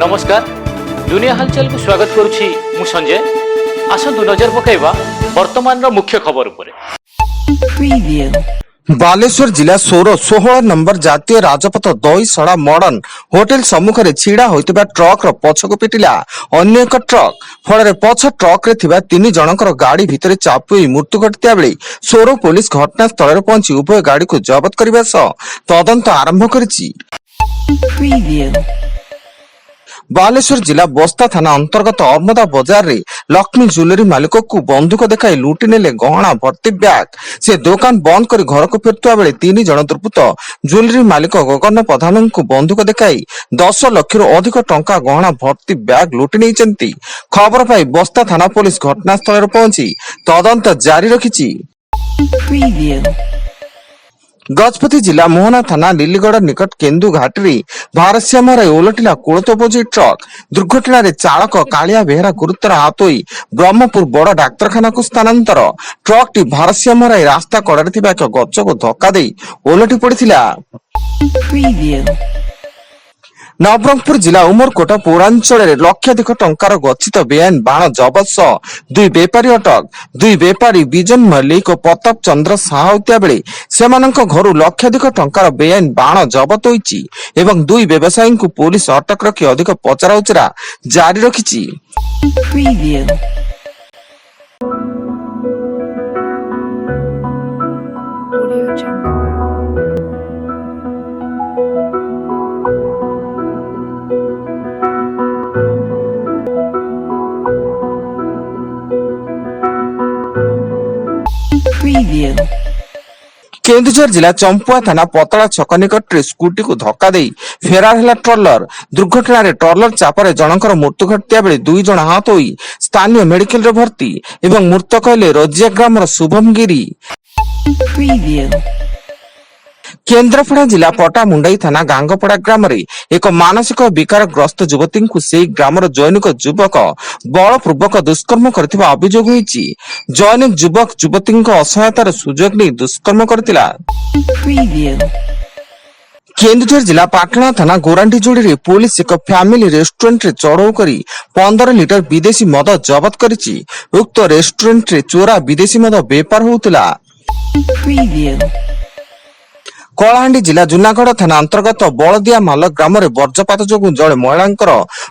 नमस्कार दुनिया हालचाल को स्वागत करुछि मु संजय। आसंतु नजर पकाइबा वर्तमान मुख्य खबर उपरे। बालेश्वर जिला सौर 16 नंबर जातीय राजपथ दहीसड़ा मॉडर्न होटेल सम्मुख में छिड़ा होइतिबा ट्रक पछको पिटिला अन्य एक ट्रक फल पछ ट्रक रे थिबा 3 जनकर गाड़ी भितर चापी मृत्यु घटिता बेले सौर पुलिस घटनास्थल पहुंची उभय गाड़ी को जबत करने सह तदंत आरंभ करिछि। बालेश्वर जिला बस्ता थाना अंतर्गत अरमदा बाजार रे लक्ष्मी ज्वेलरी मालिक को बंदूक देखाई लुटि नेले गहना भर्ती बैग। से दुकान बंद कर घर को फेरुआ बेले 3 जन दुर्बृत्त ज्वेलरी मालिक गगन प्रधान को बंदूक देखाई 10 लाख रु अधिक टंका गहना भर्ती बैग लुटि नहीं। खबर पाई बस्ता थाना पुलिस घटनास्थल पहुंची तदंत जारी रखिछि। गजपति जिला मोहना थाना लिलीगढ़ निकट केन्दु घाटी भारसाम्य ओलटिला कोलत बोझी ट्रक दुर्घटना चालक कालिया बेहरा गुरुतर आहत होई ब्रह्मपुर बड़ डाक्तरखाना को स्थानांतर। ट्रक टी भारसाम्य रास्ता कड़े एक गछ को धक्का दे ओलटि पड़िथिला। नवरंगपुर जिला उमरकोट पौरांचल लक्षाधिक टंकार गच्छित बेआईन बाण जबत सह 2 बेपारी अटक। 2 बेपारी विजन मल्लिक और प्रताप चंद्र साहा होता बेले सेमानक घरु लक्षाधिक टंकार बेआईन बाण जबत होईछि एवं 2 व्यवसायी को पुलिस अटक रखी अधिक पचराउचरा जारी रखिछि। केन्दुझर जिला चंपुआ थाना पतला छक निकट स्कूटी को धक्का दे फेरार है ट्रलर। दुर्घटना रे ट्रलर चापर जनकर मृत्यु घटिया बेले 2 जन आहत होई स्थानीय मेडिकल रे भर्ती एवं मृतक हेले रजिया ग्राम शुभम गिरी। केन्द्रापड़ा जिला पटामुंडाई थाना गांगपड़ा ग्राम रे एक मानसिक विकारग्रस्त युवती को से ग्रामर जैनिक युवक बलपूर्वक दुष्कर्म करथिबा अभियोग होईछि। जैनिक युवक युवती असहायतार सुजोग नहीं दुष्कर्म करथिला। केन्दुझर जिला पाटना थाना गोरांडी जोड़ी पुलिस एक फैमिली रेस्टोरेंट रे चढ़ऊ करी 15 लीटर विदेशी मद जबत करिछि। उक्त रेस्टोरेंट रे चोरा विदेशी मद बेपार होउतला। कलाहांडी जिला जूनागढ़ थाना अंतर्गत बलदिया माल ग्राम में वज्रपात जो जड़े महिला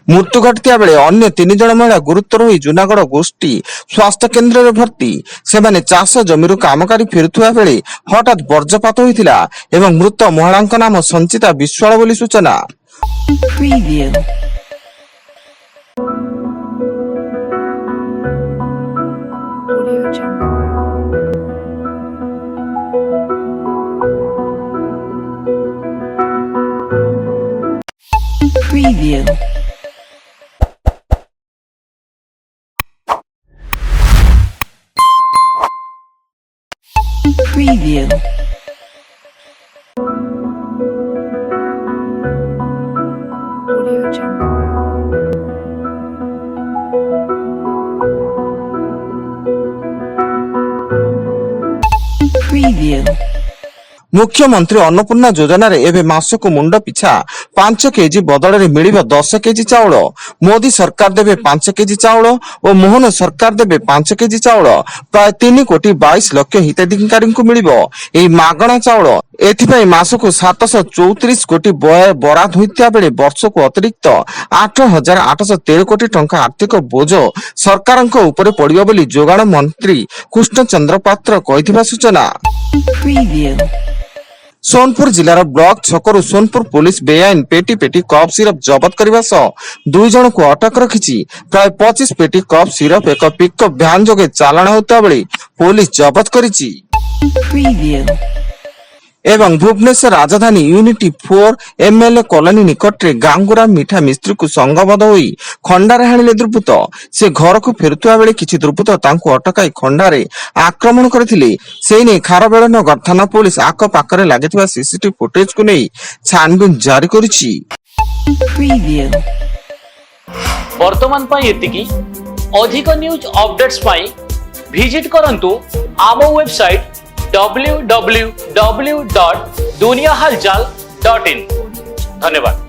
मृत्यु घटिया बेले अन्य 3 जन महिला गुरुतर होई जूनागढ़ गोष्ठी स्वास्थ्य केन्द्र में भर्ती। सेमाने चाष जमीरु कामकारी फेरुवा बेले हठात वज्रपात होइतिला एवं मृत महिला नाम संचिता विश्वाल बोली सूचना। Preview. Preview. Audio Jungle. Preview. मुख्यमंत्री अन्नपूर्णा योजना रे एबे मासको मुंड पिछा 5 केजी बदल रे मिलिबा 10 केजी चाउल। मोदी सरकार देबे 5 केजी चाउल और मोहन सरकार देबे 5 केजी चाउल। प्राय 3 कोटी 22 लाख हिताधिकारी को मिलिबो एई मागणा चाउल। एथिपई मासको 734 कोटी बराद होइतिया बेले वर्षको अतिरिक्त 8813 कोटी टंका आर्थिक बोझ सरकारक ऊपर पड़िबो बोली जोगाण मंत्री कृष्ण चंद्र पात्र कहिथिबा सूचना। सोनपुर जिलार ब्लॉक छकरु सोनपुर पुलिस बेआईन पेटी पेटी कप सिरप जबत करने सह 2 जन को अटक रखिछि। प्राय 25 पेटी कप सिरप एक पिकअप भ्यान जोगे चालाण होता बेले पुलिस जबत करिछि। एवं Bhubaneswar Rajdhani unity 4 MLA colony निकट रे गांगुरा मिठा मिस्त्री को संगबद्ध होई खंडारे हाणिले दुर्बृत्त। से घर को फेरुवा बेले किछि दुर्बृत्त तांको अटकाई खंडारे आक्रमण करथिले। सेई नै खारबेल नगर थाना पुलिस आक पाकरे लागिथिबा सीसीटीवी फुटेज को नै छानबीन जारी करिछि। वर्तमान पई एतिकी अधिक न्यूज अपडेट्स पई विजिट करंतु आम वेबसाइट www.duniyahalchal.in। धन्यवाद।